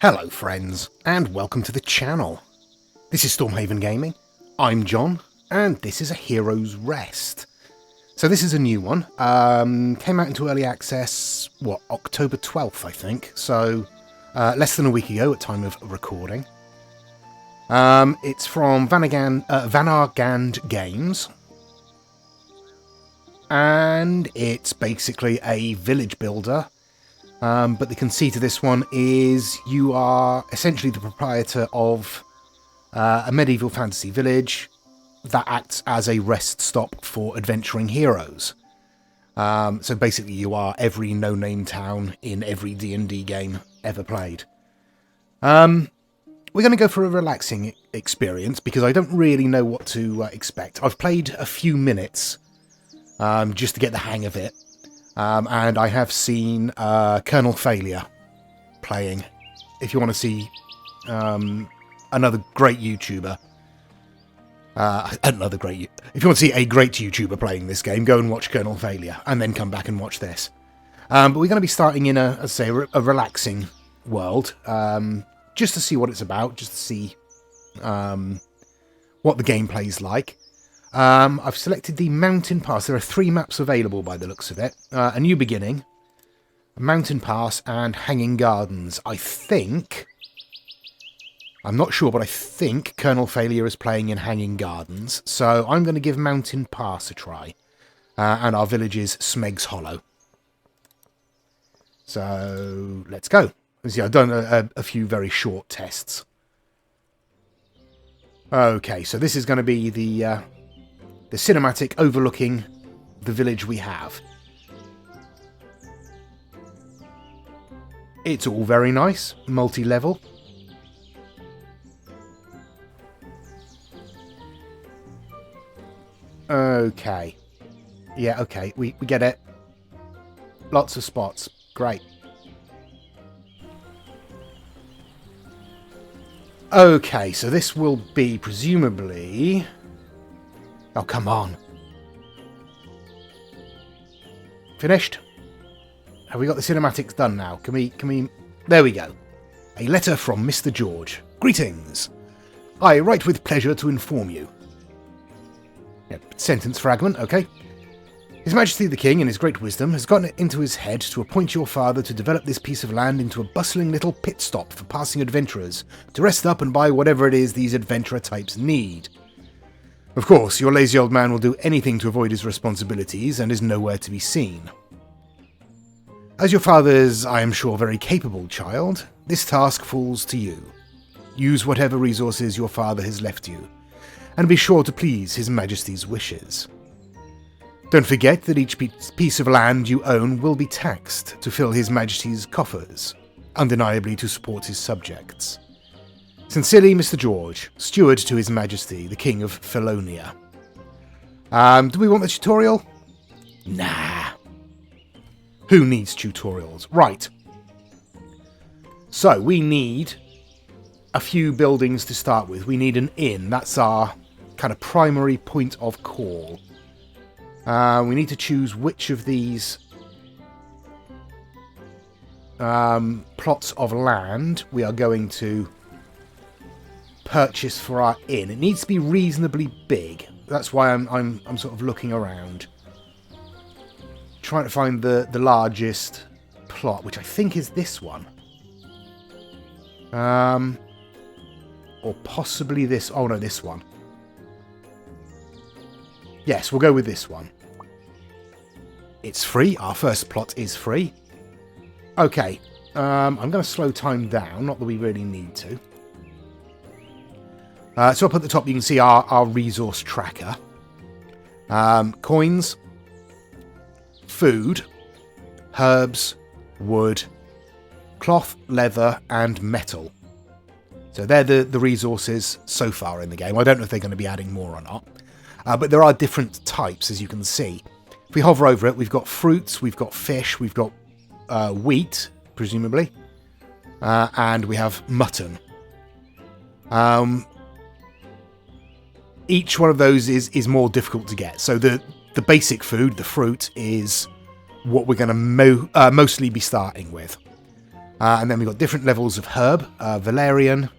Hello friends, and welcome to the channel. This is Stormhaven Gaming, I'm John, and this is A Hero's Rest. So this is a new one, came out into early access, October 12th I think, so less than a week ago at time of recording. It's from Vanargand Games, and it's basically a village builder. But the conceit of this one is you are essentially the proprietor of a medieval fantasy village that acts as a rest stop for adventuring heroes. So basically you are every no-name town in every D&D game ever played. We're going to go for a relaxing experience because I don't really know what to expect. I've played a few minutes just to get the hang of it. And I have seen Colonel Failure playing. If you want to see another great YouTuber, if you want to see a great YouTuber playing this game, go and watch Colonel Failure, and then come back and watch this. But we're going to be starting in a relaxing world, just to see what it's about, just to see what the gameplay's like. I've selected the Mountain Pass. There are 3 maps available by the looks of it. A New Beginning, a Mountain Pass, and Hanging Gardens. I'm not sure, but I think Colonel Failure is playing in Hanging Gardens. So I'm going to give Mountain Pass a try. And our village is Smeg's Hollow. So let's go. See, I've done a few very short tests. Okay, so this is going to be the cinematic overlooking the village we have. It's all very nice, multi-level. Okay. Yeah, okay, we get it. Lots of spots. Great. Okay, so this will be presumably... Oh, come on. Finished? Have we got the cinematics done now? Can we... There we go. A letter from Mr. George. Greetings. I write with pleasure to inform you. Yep, sentence fragment, okay. His Majesty the King, in his great wisdom, has gotten it into his head to appoint your father to develop this piece of land into a bustling little pit stop for passing adventurers, to rest up and buy whatever it is these adventurer types need. Of course, your lazy old man will do anything to avoid his responsibilities and is nowhere to be seen. As your father is, I am sure, very capable child, this task falls to you. Use whatever resources your father has left you, and be sure to please His Majesty's wishes. Don't forget that each piece of land you own will be taxed to fill His Majesty's coffers, undeniably to support his subjects. Sincerely, Mr. George, Steward to His Majesty, the King of Felonia. Do we want the tutorial? Nah. Who needs tutorials? Right. So, we need a few buildings to start with. We need an inn. That's our kind of primary point of call. We need to choose which of these plots of land we are going to purchase for our inn. It needs to be reasonably big. That's why I'm sort of looking around, trying to find the largest plot, which I think is this one, or possibly this. Oh no, this one. Yes, we'll go with this one. It's free. Our first plot is free. Okay, I'm going to slow time down. Not that we really need to. So up at the top you can see our resource tracker. Coins, food, herbs, wood, cloth, leather, and metal. So they're the resources so far in the game. I don't know if they're going to be adding more or not. But there are different types, as you can see. If we hover over it, we've got fruits, we've got fish, we've got wheat, presumably, and we have mutton. Each one of those is more difficult to get. So the basic food, the fruit, is what we're going to mostly be starting with. And then we've got different levels of herb. Valerian,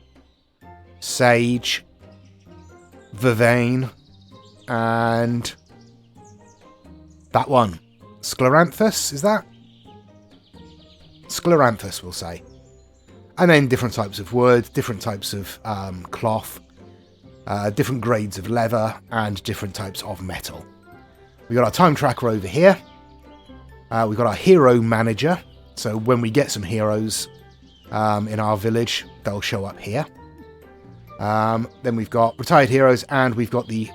sage, vervain, and that one. Scleranthus, is that? Scleranthus, we'll say. And then different types of wood, different types of cloth, different grades of leather, and different types of metal. We've got our time tracker over here. We've got our hero manager. So when we get some heroes in our village, they'll show up here. Then we've got retired heroes, and we've got the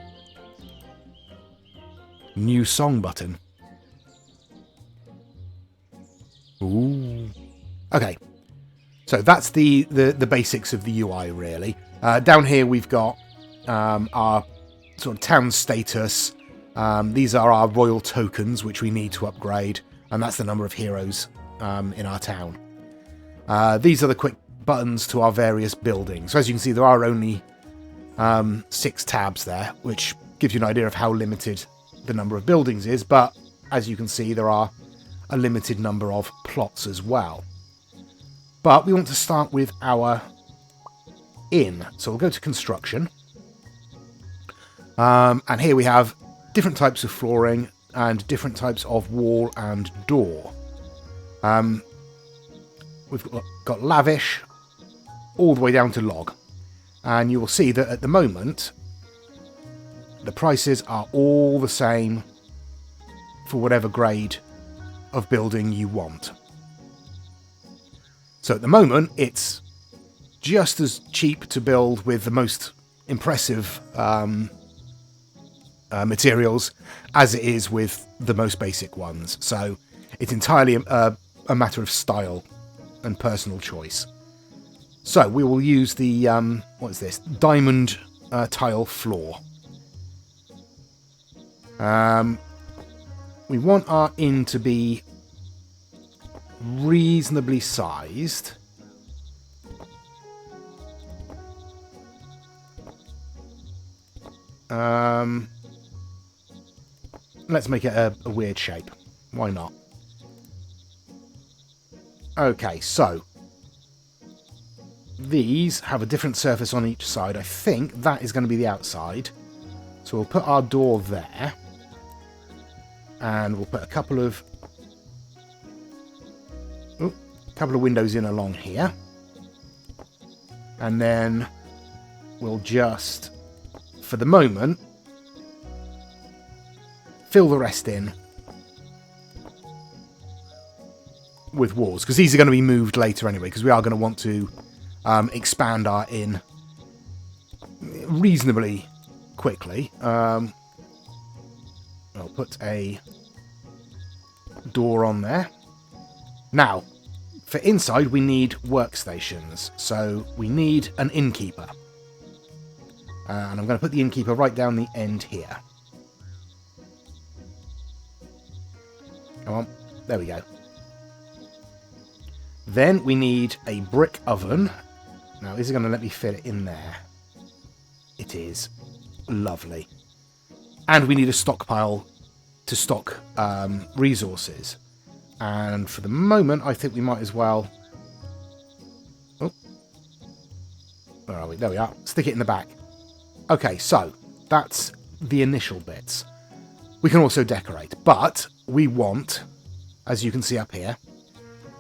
new song button. Ooh. Okay. So that's the basics of the UI, really. Down here we've got our sort of town status. These are our royal tokens, which we need to upgrade, and that's the number of heroes in our town. These are the quick buttons to our various buildings. So as you can see, there are only 6 tabs there, which gives you an idea of how limited the number of buildings is, but as you can see, there are a limited number of plots as well. But we want to start with our inn. So we'll go to construction. And here we have different types of flooring and different types of wall and door. We've got lavish all the way down to log. And you will see that at the moment, the prices are all the same for whatever grade of building you want. So at the moment, it's just as cheap to build with the most impressive materials as it is with the most basic ones. So it's entirely a matter of style and personal choice. So we will use the, what is this? Diamond tile floor. We want our inn to be reasonably sized. Let's make it a weird shape. Why not? Okay, so these have a different surface on each side. I think that is going to be the outside. So we'll put our door there. And we'll put a couple of windows in along here. And then we'll just, for the moment, fill the rest in with walls, because these are going to be moved later anyway, because we are going to want to expand our inn reasonably quickly. I'll put a door on there. Now, for inside, we need workstations. So we need an innkeeper. And I'm going to put the innkeeper right down the end here. Come on. There we go. Then we need a brick oven. Now, is it going to let me fit it in there? It is. Lovely. And we need a stockpile to stock resources. And for the moment, I think we might as well... Oh. Where are we? There we are. Stick it in the back. Okay, so that's the initial bits. We can also decorate, but we want, as you can see up here,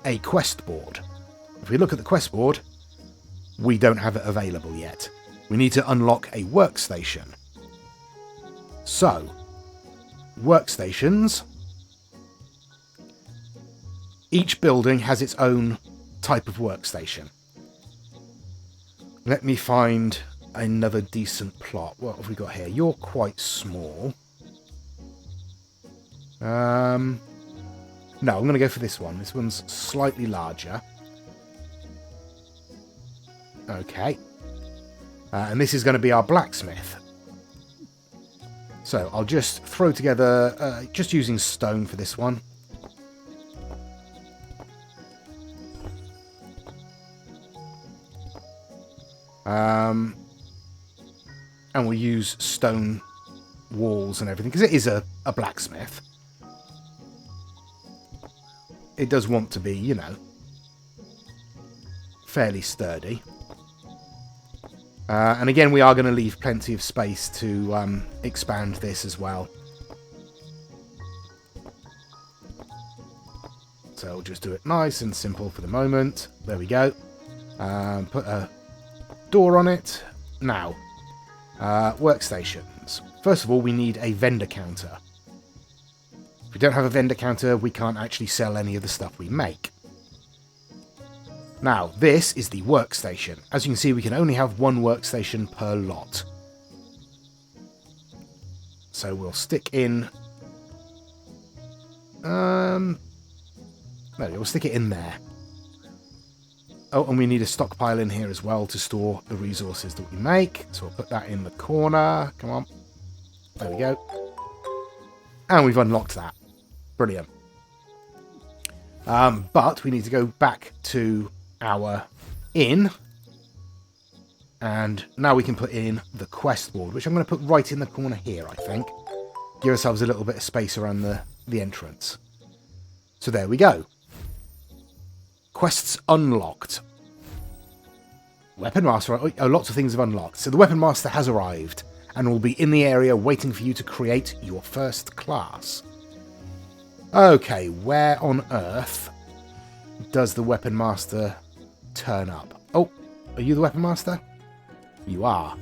a quest board. If we look at the quest board, we don't have it available yet. We need to unlock a workstation. So, workstations. Each building has its own type of workstation. Let me find another decent plot. What have we got here? You're quite small. No, I'm going to go for this one. This one's slightly larger. Okay. And this is going to be our blacksmith. So I'll just throw together, just using stone for this one. And we'll use stone walls and everything, because it is a blacksmith. It does want to be, you know, fairly sturdy. And again, we are going to leave plenty of space to expand this as well. So we'll just do it nice and simple for the moment. There we go. Put a door on it. Now, workstations. First of all, we need a vendor counter. If we don't have a vendor counter, we can't actually sell any of the stuff we make. Now, this is the workstation. As you can see, we can only have one workstation per lot. So we'll stick in... no, we'll stick it in there. Oh, and we need a stockpile in here as well to store the resources that we make. So we'll put that in the corner. Come on. There we go. And we've unlocked that. Brilliant. But we need to go back to our inn. And now we can put in the quest board, which I'm going to put right in the corner here, I think. Give ourselves a little bit of space around the entrance. So there we go. Quests unlocked. Weapon Master. Oh, lots of things have unlocked. So the Weapon Master has arrived and will be in the area waiting for you to create your first class. Okay, where on earth does the Weapon Master turn up? Oh, are you the Weapon Master? You are.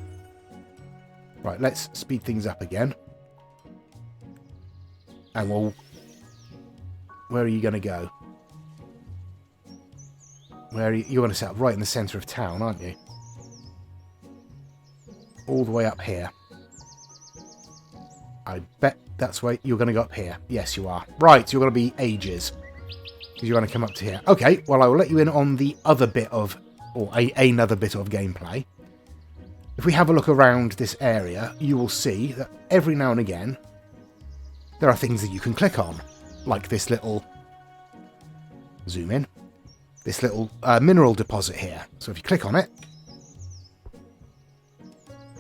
Right, let's speed things up again. And we'll... Where are you going to go? Where are you? You're going to set up right in the centre of town, aren't you? All the way up here. I bet that's where you're going to go up here. Yes, you are. Right, you're going to be ages. Because you're going to come up to here. Okay, well, I will let you in on the other bit of... Or another bit of gameplay. If we have a look around this area, you will see that every now and again, there are things that you can click on. Like this little... Zoom in. This little mineral deposit here. So if you click on it,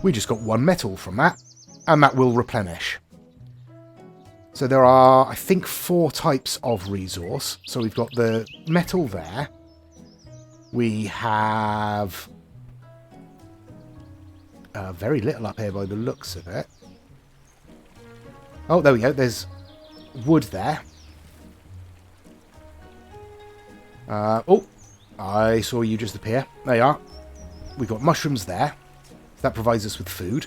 we just got one metal from that, and that will replenish. So there are, I think, 4 types of resource. So we've got the metal there. We have very little up here by the looks of it. Oh, there we go. There's wood there. Oh, I saw you just appear. There you are. We've got mushrooms there. That provides us with food.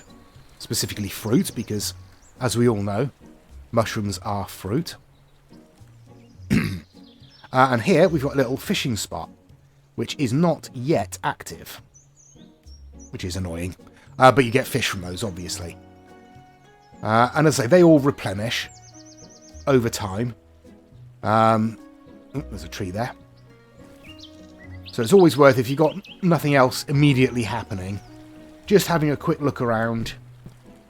Specifically fruit, because, as we all know, mushrooms are fruit. And here we've got a little fishing spot, which is not yet active. Which is annoying. But you get fish from those, obviously. And as I say, they all replenish over time. Oh, there's a tree there. So it's always worth, if you've got nothing else immediately happening, just having a quick look around,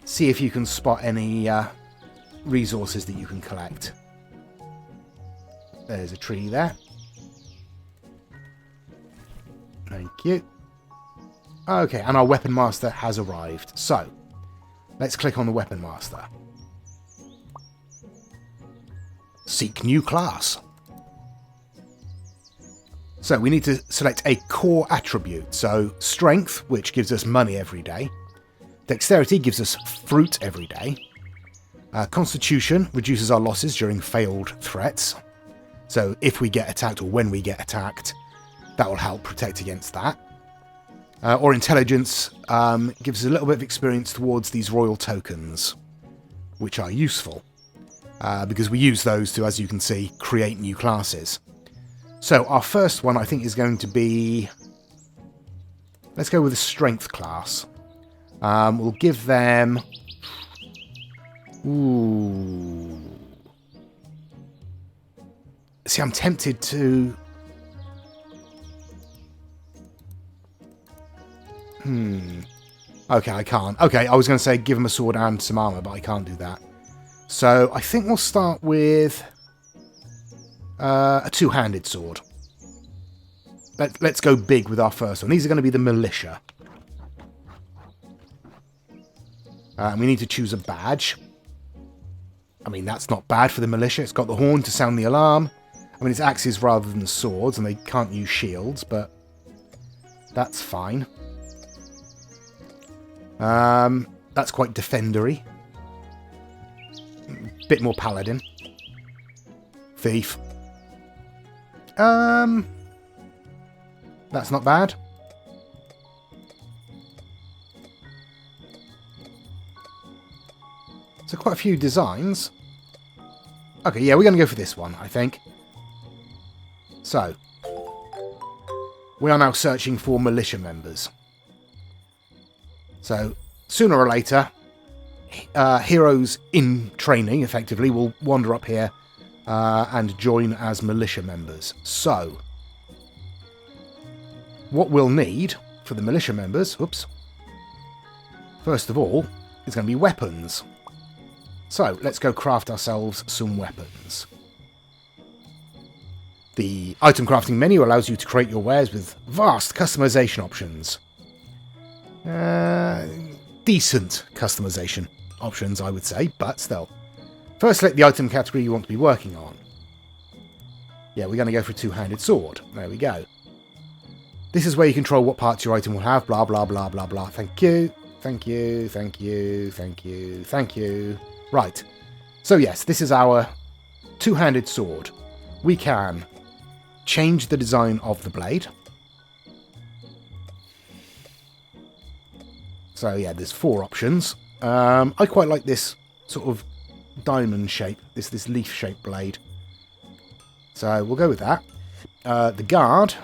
see if you can spot any resources that you can collect. There's a tree there. Thank you. Okay, and our Weapon Master has arrived. So, let's click on the Weapon Master. Seek new class. So we need to select a core attribute. So strength, which gives us money every day. Dexterity gives us fruit every day. Constitution reduces our losses during failed threats. So if we get attacked, or when we get attacked, that will help protect against that. Or intelligence gives us a little bit of experience towards these royal tokens, which are useful. Because we use those to, as you can see, create new classes. So our first one, I think, is going to be... Let's go with a strength class. We'll give them... Ooh. See, I'm tempted to... Okay, I can't. Okay, I was going to say give him a sword and some armor, but I can't do that. So I think we'll start with... a two-handed sword. Let's go big with our first one. These are going to be the militia. We need to choose a badge. I mean, that's not bad for the militia. It's got the horn to sound the alarm. I mean, it's axes rather than swords, and they can't use shields, but That's fine. That's quite defendery. Bit more paladin. Thief. That's not bad. So quite a few designs. Okay, yeah, we're going to go for this one, I think. So, we are now searching for militia members. So, sooner or later, heroes in training, effectively, will wander up here and join as militia members. So, what we'll need for the militia members, first of all, is going to be weapons. So, let's go craft ourselves some weapons. The item crafting menu allows you to create your wares with vast customization options. Decent customization options, I would say, but still. First, select the item category you want to be working on. Yeah, we're going to go for a two-handed sword. There we go. This is where you control what parts your item will have, blah, blah, blah, blah, blah. Thank you, thank you, thank you, thank you, thank you. Right. So, yes, this is our two-handed sword. We can change the design of the blade. So, yeah, there's 4 options. I quite like this sort of diamond shape, this leaf-shaped blade. So, we'll go with that. The guard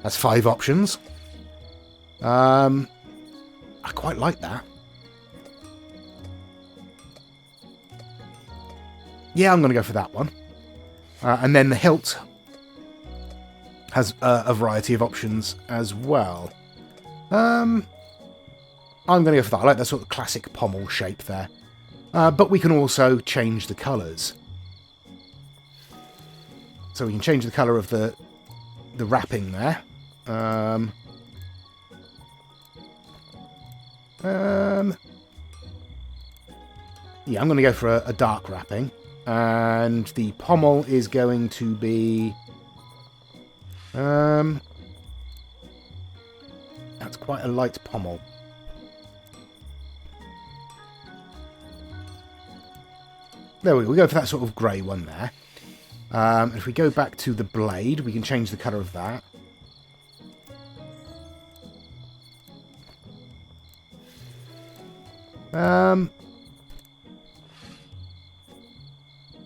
has 5 options. I quite like that. Yeah, I'm going to go for that one. And then the hilt has a variety of options as well. I'm going to go for that. I like that sort of classic pommel shape there. But we can also change the colours. So we can change the colour of the wrapping there. Yeah, I'm going to go for a dark wrapping. And the pommel is going to be... that's quite a light pommel. There we go. We go for that sort of grey one there. If we go back to the blade, we can change the colour of that.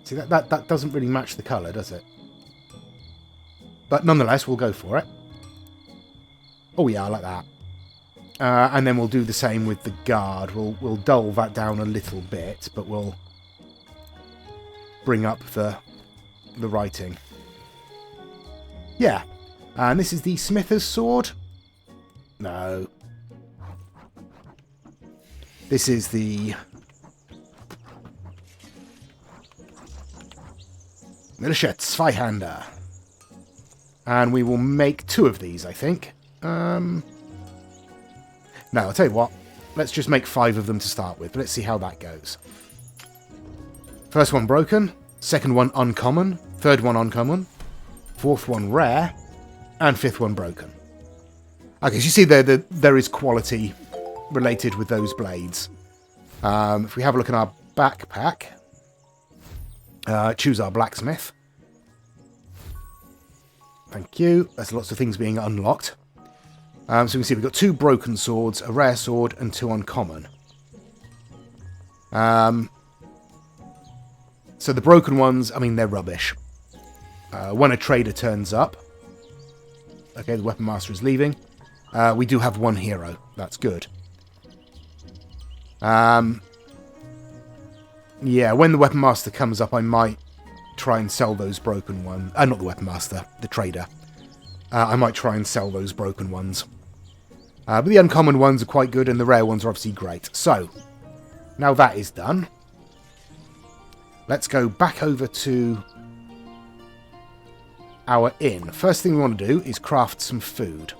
See, that doesn't really match the colour, does it? But nonetheless, we'll go for it. Oh yeah, I like that. And then we'll do the same with the guard. We'll dull that down a little bit, but we'll bring up the writing. Yeah. And this is the Smither's sword? No. This is the Militia Zweihander. And we will make 2 of these, I think. No, I'll tell you what. Let's just make 5 of them to start with. Let's see how that goes. First one broken. Second one uncommon. Third one uncommon. Fourth one rare. And 5th one broken. Okay, so you see there is quality related with those blades. If we have a look at our backpack, choose our blacksmith. Thank you. There's lots of things being unlocked. So we can see we've got 2 broken swords, a rare sword, and 2 uncommon. So the broken ones, I mean, they're rubbish. When a trader turns up, okay, the weapon master is leaving. We do have 1 hero. That's good. Yeah, when the weapon master comes up, I might try and sell those broken ones. Not the weapon master, the trader. I might try and sell those broken ones. But the uncommon ones are quite good, and the rare ones are obviously great. So, now that is done, let's go back over to our inn. First thing we want to do is craft some food.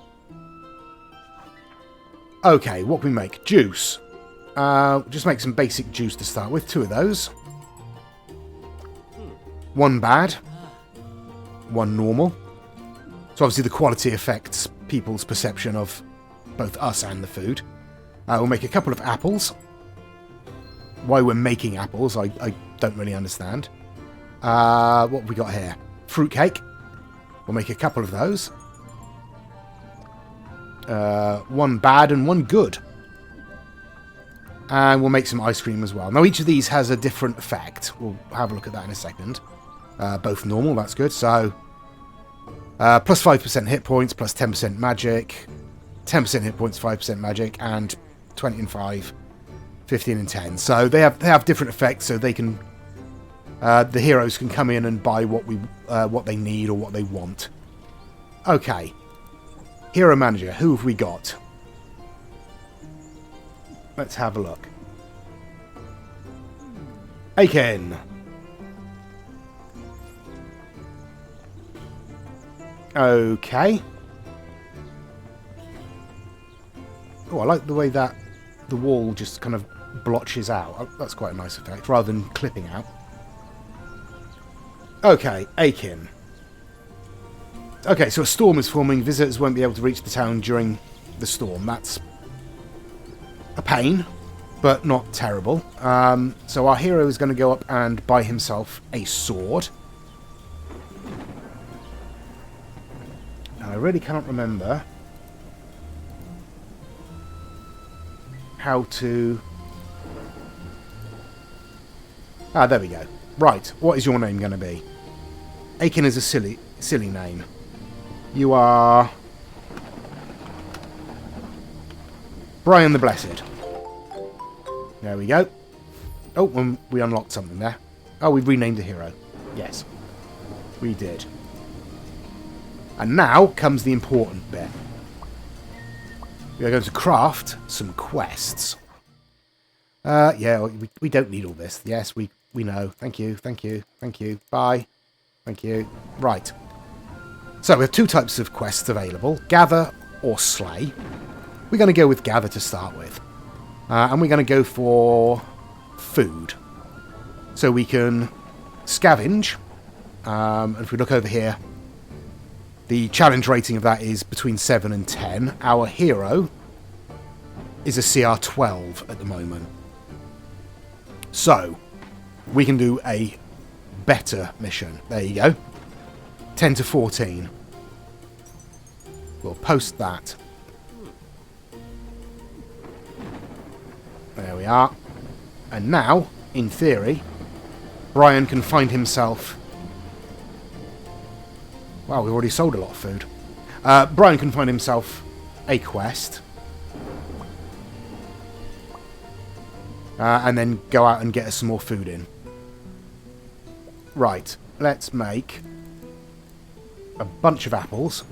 Okay, what can we make? Juice. Just make some basic juice to start with. 2 of those. 1 bad. 1 normal. So obviously the quality affects people's perception of both us and the food. We'll make a couple of apples. Why we're making apples, I don't really understand. What have we got here? Fruitcake. We'll make a couple of those. One bad and one good. And we'll make some ice cream as well. Now each of these has a different effect. We'll have a look at that in a second. Both normal, that's good. So, plus 5% hit points, plus 10% magic. 10% hit points, 5% magic, and 20 and 5, 15 and 10. So they have different effects, so they can... the heroes can come in and buy what they need or what they want. Okay. Hero manager, who have we got? Let's have a look. Aiken. Okay. Oh, I like the way that the wall just kind of blotches out. Oh, that's quite a nice effect, rather than clipping out. Okay, Aiken. Okay, so a storm is forming. Visitors won't be able to reach the town during the storm. That's a pain, but not terrible. So our hero is going to go up and buy himself a sword. Now, I really cannot remember how to... Ah, there we go. Right, what is your name going to be? Aiken is a silly name. You are... Brian the Blessed. There we go. Oh, and we unlocked something there. Oh, we've renamed the hero. Yes, we did. And now comes the important bit. We are going to craft some quests. Yeah, we don't need all this. Yes, we know. Thank you, thank you, thank you. Bye. Thank you. Right. So we have two types of quests available. Gather or Slay. We're going to go with Gather to start with. And we're going to go for food. So we can scavenge. If we look over here, the challenge rating of that is between 7 and 10. Our hero is a CR 12 at the moment. So, we can do a better mission. There you go. 10 to 14. We'll post that. There we are. And now, in theory, Brian can find himself... Wow, we've already sold a lot of food. Brian can find himself a quest. And then go out and get us some more food in. Right, let's make a bunch of apples.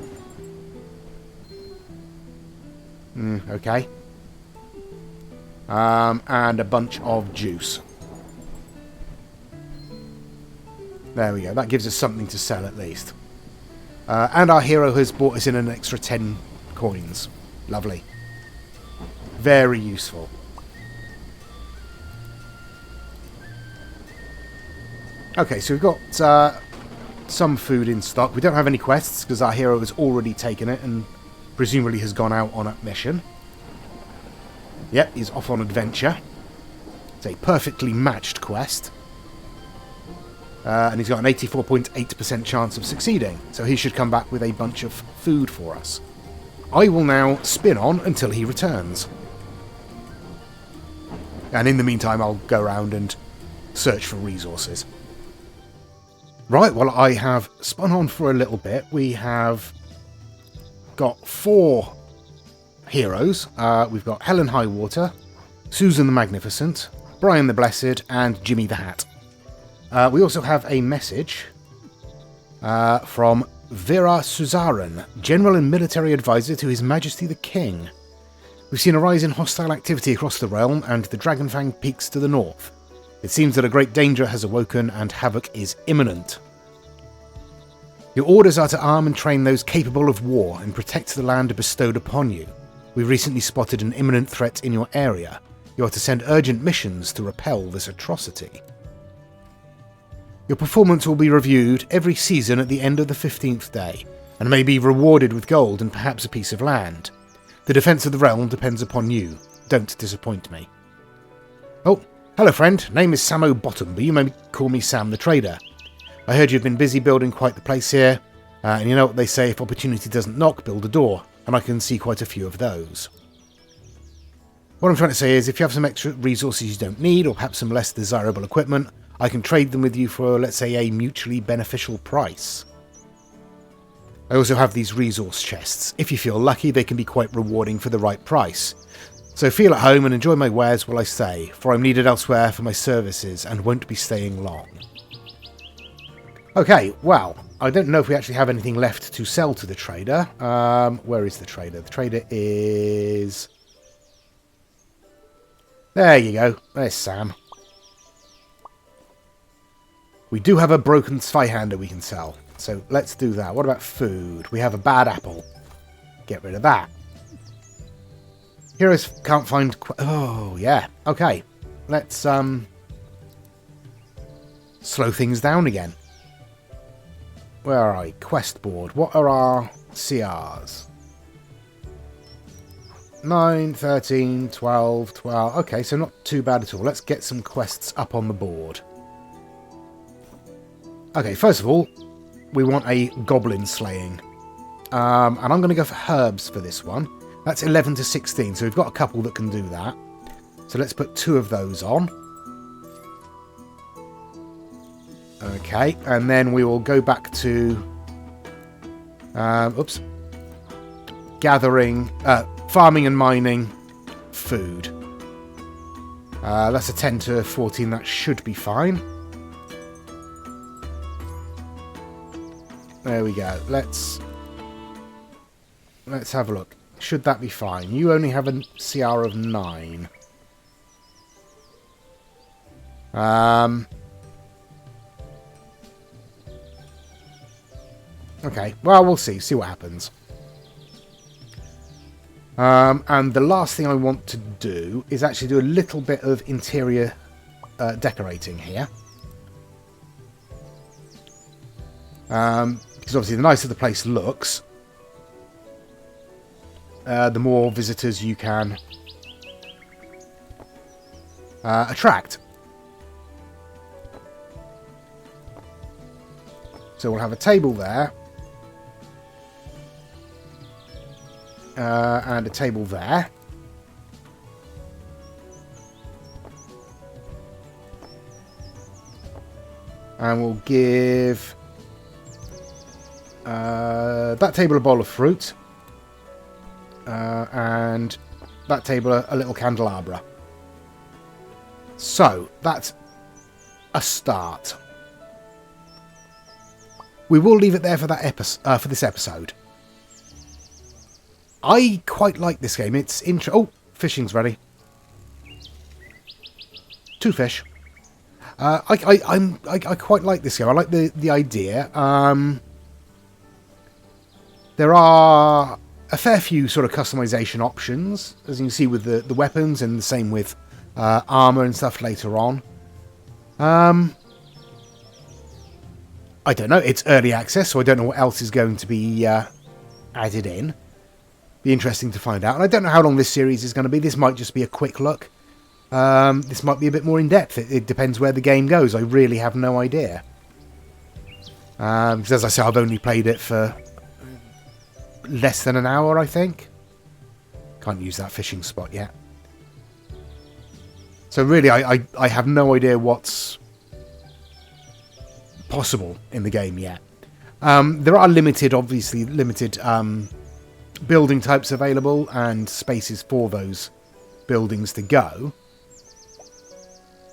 Okay. And a bunch of juice. There we go. That gives us something to sell at least. And our hero has bought us in an extra 10 coins. Lovely. Very useful. Okay, so we've got some food in stock. We don't have any quests because our hero has already taken it and presumably has gone out on a mission. Yep, he's off on adventure. It's a perfectly matched quest. And he's got an 84.8% chance of succeeding. So he should come back with a bunch of food for us. I will now spin on until he returns. And in the meantime, I'll go around and search for resources. Right, well, I have spun on for a little bit. We have got 4 heroes. We've got Helen Highwater, Susan the Magnificent, Brian the Blessed, and Jimmy the Hat. We also have a message from Vera Suzaran, General and Military Advisor to His Majesty the King. We've seen a rise in hostile activity across the realm and the Dragonfang peaks to the north. It seems that a great danger has awoken and havoc is imminent. Your orders are to arm and train those capable of war and protect the land bestowed upon you. We recently spotted an imminent threat in your area. You are to send urgent missions to repel this atrocity. Your performance will be reviewed every season at the end of the 15th day, and may be rewarded with gold and perhaps a piece of land. The defence of the realm depends upon you. Don't disappoint me. Oh, hello friend. Name is Samo Bottom, but you may call me Sam the Trader. I heard you've been busy building quite the place here, and you know what they say, if opportunity doesn't knock, build a door, and I can see quite a few of those. What I'm trying to say is, if you have some extra resources you don't need, or perhaps some less desirable equipment, I can trade them with you for, let's say, a mutually beneficial price. I also have these resource chests. If you feel lucky, they can be quite rewarding for the right price. So feel at home and enjoy my wares while I stay, for I'm needed elsewhere for my services and won't be staying long. Okay, well, I don't know if we actually have anything left to sell to the trader. Where is the trader? The trader is... There you go. There's Sam. We do have a broken Zweihander we can sell. So let's do that. What about food? We have a bad apple. Get rid of that. Heroes can't find... Oh, yeah. Okay. Let's slow things down again. Where are I? Quest board. What are our CRs? 9, 13, 12, 12. Okay, so not too bad at all. Let's get some quests up on the board. Okay, first of all, we want a goblin slaying. And I'm going to go for herbs for this one. That's 11 to 16, so we've got a couple that can do that. So let's put 2 of those on. Okay, and then we will go back to... gathering... farming and mining food. That's a 10 to 14, that should be fine. There we go. Let's have a look. Should that be fine? You only have a CR of 9. Okay, well, we'll see. See what happens. And the last thing I want to do is actually do a little bit of interior decorating here. Because obviously the nicer the place looks, the more visitors you can attract. So we'll have a table there. And a table there. And we'll give that table a bowl of fruit. And that table a little candelabra. So, that's a start. We will leave it there for that for this episode. I quite like this game. It's oh, fishing's ready. 2 fish. I quite like this game. I like the idea. There are a fair few sort of customization options, as you can see with the weapons, and the same with armor and stuff later on. I don't know. It's early access, so I don't know what else is going to be added in. Be interesting to find out. And I don't know how long this series is going to be. This might just be a quick look. This might be a bit more in depth. It depends where the game goes. I really have no idea. Because as I say, I've only played it for less than an hour, I think. Can't use that fishing spot yet. So really, I have no idea what's possible in the game yet. There are limited building types available and spaces for those buildings to go.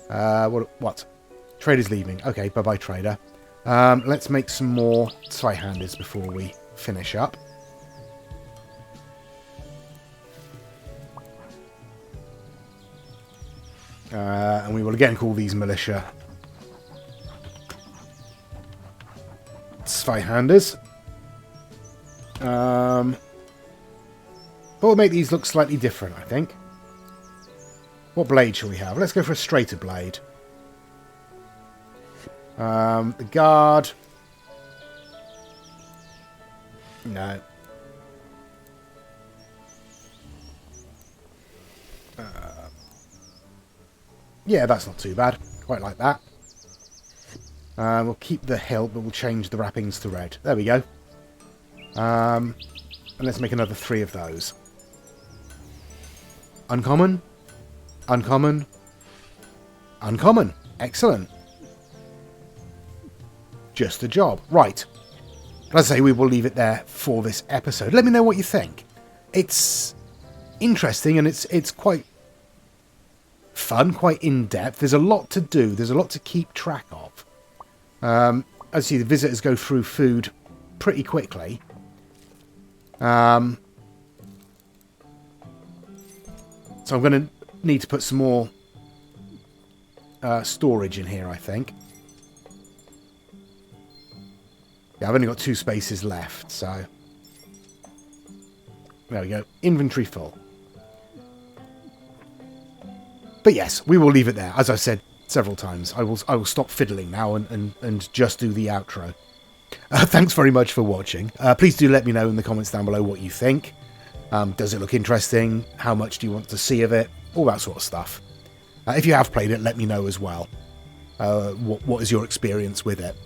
What? Trader's leaving. Okay, bye-bye, trader. Let's make some more Zweihanders before we finish up. And we will again call these militia Zweihanders. But we'll make these look slightly different, I think. What blade shall we have? Let's go for a straighter blade. The guard. No. Yeah, that's not too bad. Quite like that. We'll keep the hilt, but we'll change the wrappings to red. There we go. And let's make another 3 of those. Uncommon. Uncommon. Uncommon. Excellent. Just a job. Right. As I say, we will leave it there for this episode. Let me know what you think. It's interesting and it's quite fun, quite in-depth. There's a lot to do. There's a lot to keep track of. As you see, the visitors go through food pretty quickly. So I'm going to need to put some more storage in here, I think. Yeah, I've only got 2 spaces left, so... There we go. Inventory full. But yes, we will leave it there. As I've said several times, I will stop fiddling now and just do the outro. Thanks very much for watching. Please do let me know in the comments down below what you think. Does it look interesting? How much do you want to see of it? All that sort of stuff. If you have played it, let me know as well. What is your experience with it?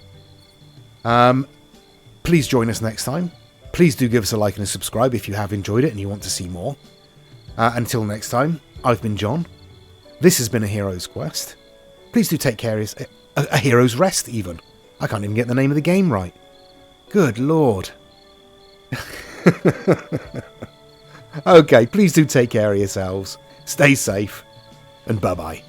Please join us next time. Please do give us a like and a subscribe if you have enjoyed it and you want to see more. Until next time, I've been John. This has been A Hero's Quest. Please do take care. A Hero's Rest, even. I can't even get the name of the game right. Good Lord. Okay, please do take care of yourselves. Stay safe. And bye-bye.